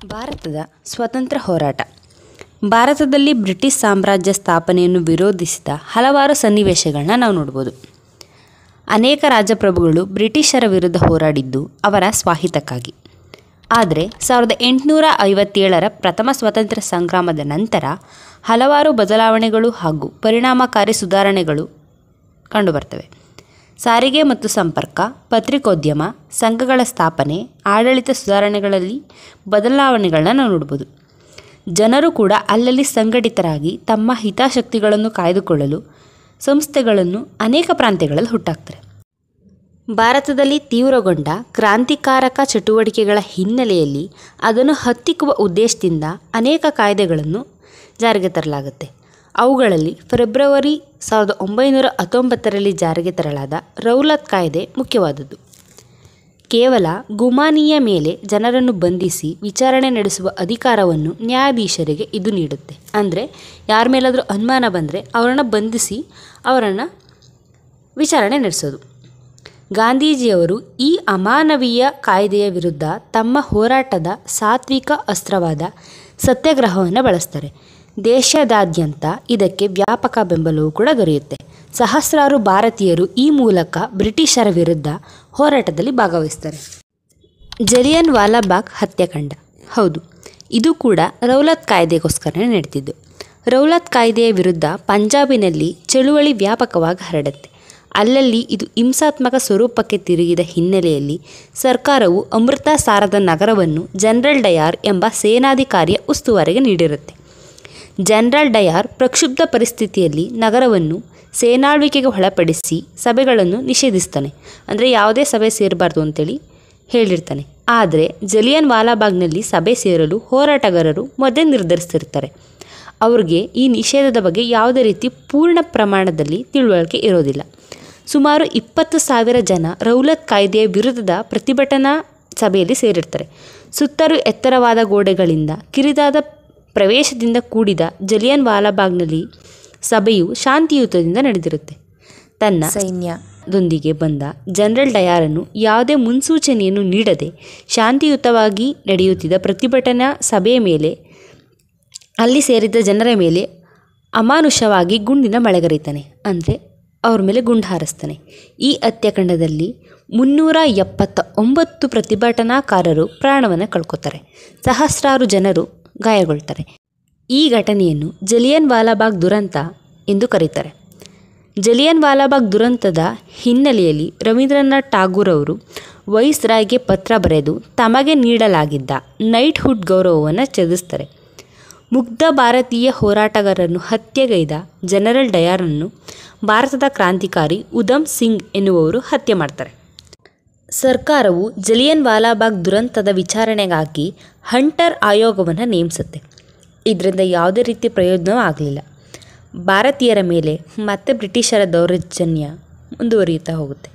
ಭಾರತದ ಸ್ವಾತಂತ್ರ್ಯ ಹೋರಾಟ. ಭಾರತದಲ್ಲಿ ಬ್ರಿಟಿಷ್ ಸಾಮ್ರಾಜ್ಯ ಸ್ಥಾಪನೆಯನ್ನು ವಿರೋಧಿಸಿದ ಹಲವಾರು ಸನ್ನಿವೇಶಗಳನ್ನ ನಾವು ನೋಡ್ಬೋದು. ಅನೇಕ ರಾಜಪ್ರಭುಗಳು ಬ್ರಿಟಿಷರ ವಿರುದ್ಧ ಹೋರಾಡಿದ್ದು ಅವರ ಸ್ವಾಹಿತಕ್ಕಾಗಿ. ಆದರೆ 1857ರ ಪ್ರಥಮ ಸ್ವಾತಂತ್ರ್ಯ ಸಂಗ್ರಾಮದ ನಂತರ ಹಲವಾರು ಬದಲಾವಣೆಗಳು ಹಾಗೂ ಪರಿಣಾಮಕಾರಿ ಸುಧಾರಣೆಗಳು ಕಂಡುಬರ್ತವೆ. ಸಾರಿಗೆ ಮತ್ತು ಸಂಪರ್ಕ, ಪತ್ರಿಕೋದ್ಯಮ, ಸಂಘಗಳ ಸ್ಥಾಪನೆ, ಆಡಳಿತ ಸುಧಾರಣೆಗಳಲ್ಲಿ ಬದಲಾವಣೆಗಳನ್ನ ನಾವು ನೋಡ್ಬೋದು. ಜನರು ಕೂಡ ಅಲ್ಲಲ್ಲಿ ಸಂಘಟಿತರಾಗಿ ತಮ್ಮ ಹಿತಾಸಕ್ತಿಗಳನ್ನು ಕಾಯ್ದುಕೊಳ್ಳಲು ಸಂಸ್ಥೆಗಳನ್ನು ಅನೇಕ ಪ್ರಾಂತ್ಯಗಳಲ್ಲಿ ಹುಟ್ಟಾಕ್ತಾರೆ. ಭಾರತದಲ್ಲಿ ತೀವ್ರಗೊಂಡ ಕ್ರಾಂತಿಕಾರಕ ಚಟುವಟಿಕೆಗಳ ಹಿನ್ನೆಲೆಯಲ್ಲಿ ಅದನ್ನು ಹತ್ತಿಕ್ಕುವ ಉದ್ದೇಶದಿಂದ ಅನೇಕ ಕಾಯ್ದೆಗಳನ್ನು ಜಾರಿಗೆ ತರಲಾಗುತ್ತೆ. ಅವುಗಳಲ್ಲಿ ಫೆಬ್ರವರಿ 1919ರಲ್ಲಿ ಜಾರಿಗೆ ತರಲಾದ ರೌಲತ್ ಕಾಯ್ದೆ ಮುಖ್ಯವಾದದ್ದು. ಕೇವಲ ಗುಮಾನಿಯ ಮೇಲೆ ಜನರನ್ನು ಬಂಧಿಸಿ ವಿಚಾರಣೆ ನಡೆಸುವ ಅಧಿಕಾರವನ್ನು ನ್ಯಾಯಾಧೀಶರಿಗೆ ಇದು ನೀಡುತ್ತೆ. ಅಂದರೆ ಯಾರ ಮೇಲಾದರೂ ಅನುಮಾನ ಬಂದರೆ ಅವರನ್ನು ಬಂಧಿಸಿ ಅವರನ್ನು ವಿಚಾರಣೆ ನಡೆಸೋದು. ಗಾಂಧೀಜಿಯವರು ಈ ಅಮಾನವೀಯ ಕಾಯ್ದೆಯ ವಿರುದ್ಧ ತಮ್ಮ ಹೋರಾಟದ ಸಾತ್ವಿಕ ಅಸ್ತ್ರವಾದ ಸತ್ಯಾಗ್ರಹವನ್ನು ಬಳಸ್ತಾರೆ. ದೇಶದಾದ್ಯಂತ ಇದಕ್ಕೆ ವ್ಯಾಪಕ ಬೆಂಬಲವೂ ಕೂಡ ದೊರೆಯುತ್ತೆ. ಸಹಸ್ರಾರು ಭಾರತೀಯರು ಈ ಮೂಲಕ ಬ್ರಿಟಿಷರ ವಿರುದ್ಧ ಹೋರಾಟದಲ್ಲಿ ಭಾಗವಹಿಸ್ತಾರೆ. ಜಲಿಯನ್ ವಾಲಾಬಾಗ್ ಹತ್ಯಾಕಾಂಡ. ಹೌದು, ಇದು ಕೂಡ ರೌಲತ್ ಕಾಯ್ದೆಗೋಸ್ಕರನೇ ನಡೆದಿದ್ದು. ರೌಲತ್ ಕಾಯ್ದೆಯ ವಿರುದ್ಧ ಪಂಜಾಬಿನಲ್ಲಿ ಚಳುವಳಿ ವ್ಯಾಪಕವಾಗಿ ಹರಡುತ್ತೆ. ಅಲ್ಲಲ್ಲಿ ಇದು ಹಿಂಸಾತ್ಮಕ ಸ್ವರೂಪಕ್ಕೆ ತಿರುಗಿದ ಹಿನ್ನೆಲೆಯಲ್ಲಿ ಸರ್ಕಾರವು ಅಮೃತಸರದ ನಗರವನ್ನು ಜನರಲ್ ಡಯಾರ್ ಎಂಬ ಸೇನಾಧಿಕಾರಿಯ ಉಸ್ತುವಾರಿಗೆ ನೀಡಿರುತ್ತೆ. ಜನರಲ್ ಡಯಾರ್ ಪ್ರಕ್ಷುಬ್ಧ ಪರಿಸ್ಥಿತಿಯಲ್ಲಿ ನಗರವನ್ನು ಸೇನಾಳ್ವಿಕೆಗೆ ಒಳಪಡಿಸಿ ಸಭೆಗಳನ್ನು ನಿಷೇಧಿಸ್ತಾನೆ. ಅಂದರೆ ಯಾವುದೇ ಸಭೆ ಸೇರಬಾರ್ದು ಅಂತೇಳಿ ಹೇಳಿರ್ತಾನೆ. ಆದರೆ ಜಲಿಯನ್ ವಾಲಾಬಾಗ್ನಲ್ಲಿ ಸಭೆ ಸೇರಲು ಹೋರಾಟಗಾರರು ಮೊದಲೇ ನಿರ್ಧರಿಸಿರ್ತಾರೆ. ಅವ್ರಿಗೆ ಈ ನಿಷೇಧದ ಬಗ್ಗೆ ಯಾವುದೇ ರೀತಿ ಪೂರ್ಣ ಪ್ರಮಾಣದಲ್ಲಿ ತಿಳುವಳಿಕೆ ಇರೋದಿಲ್ಲ. ಸುಮಾರು 20,000 ಜನ ರೌಲತ್ ಕಾಯ್ದೆಯ ವಿರುದ್ಧದ ಪ್ರತಿಭಟನಾ ಸಭೆಯಲ್ಲಿ ಸೇರಿರ್ತಾರೆ. ಸುತ್ತಲೂ ಎತ್ತರವಾದ ಗೋಡೆಗಳಿಂದ ಕಿರಿದಾದ ಪ್ರವೇಶದಿಂದ ಕೂಡಿದ ಜಲಿಯನ್ ವಾಲಾಬಾಗ್ನಲ್ಲಿ ಸಭೆಯು ಶಾಂತಿಯುತದಿಂದ ನಡೆದಿರುತ್ತೆ. ತನ್ನ ಸೈನ್ಯದೊಂದಿಗೆ ಬಂದ ಜನರಲ್ ಡಯಾರನ್ನು ಯಾವುದೇ ಮುನ್ಸೂಚನೆಯನ್ನು ನೀಡದೆ ಶಾಂತಿಯುತವಾಗಿ ನಡೆಯುತ್ತಿದ್ದ ಪ್ರತಿಭಟನಾ ಸಭೆಯ ಮೇಲೆ ಅಲ್ಲಿ ಸೇರಿದ್ದ ಜನರ ಮೇಲೆ ಅಮಾನುಷವಾಗಿ ಗುಂಡಿನ ಮಳೆಗರೀತಾನೆ. ಅಂದರೆ ಅವ್ರ ಮೇಲೆ ಗುಂಡು ಹಾರಿಸ್ತಾನೆ. ಈ ಹತ್ಯಾಕಾಂಡದಲ್ಲಿ 379 ಪ್ರತಿಭಟನಾಕಾರರು ಪ್ರಾಣವನ್ನು ಕಳ್ಕೊತಾರೆ. ಸಹಸ್ರಾರು ಜನರು ಗಾಯಗೊಳ್ತಾರೆ. ಈ ಘಟನೆಯನ್ನು ಜಲಿಯನ್ ವಾಲಾಬಾಗ್ ದುರಂತ ಎಂದು ಕರೀತಾರೆ. ಜಲಿಯನ್ ವಾಲಾಬಾಗ್ ದುರಂತದ ಹಿನ್ನೆಲೆಯಲ್ಲಿ ರವೀಂದ್ರನಾಥ್ ಠಾಗೂರ್ ಅವರು ವೈಸ್ರಾಯ್ಗೆ ಪತ್ರ ಬರೆದು ತಮಗೆ ನೀಡಲಾಗಿದ್ದ ನೈಟ್ಹುಡ್ ಗೌರವವನ್ನು ತ್ಯಜಿಸ್ತಾರೆ. ಮುಗ್ಧ ಭಾರತೀಯ ಹೋರಾಟಗಾರರನ್ನು ಹತ್ಯೆಗೈದ ಜನರಲ್ ಡಯಾರನ್ನು ಭಾರತದ ಕ್ರಾಂತಿಕಾರಿ ಉಧಮ್ ಸಿಂಗ್ ಎನ್ನುವವರು ಹತ್ಯೆ ಮಾಡ್ತಾರೆ. ಸರ್ಕಾರವು ಜಲಿಯನ್ ವಾಲಾಬಾಗ್ ದುರಂತದ ವಿಚಾರಣೆಗಾಗಿ ಹಂಟರ್ ಆಯೋಗವನ್ನು ನೇಮಿಸುತ್ತೆ. ಇದರಿಂದ ಯಾವುದೇ ರೀತಿ ಪ್ರಯೋಜನವೂ ಆಗಲಿಲ್ಲ. ಭಾರತೀಯರ ಮೇಲೆ ಮತ್ತೆ ಬ್ರಿಟಿಷರ ದೌರ್ಜನ್ಯ ಮುಂದುವರಿಯುತ್ತಾ ಹೋಗುತ್ತೆ.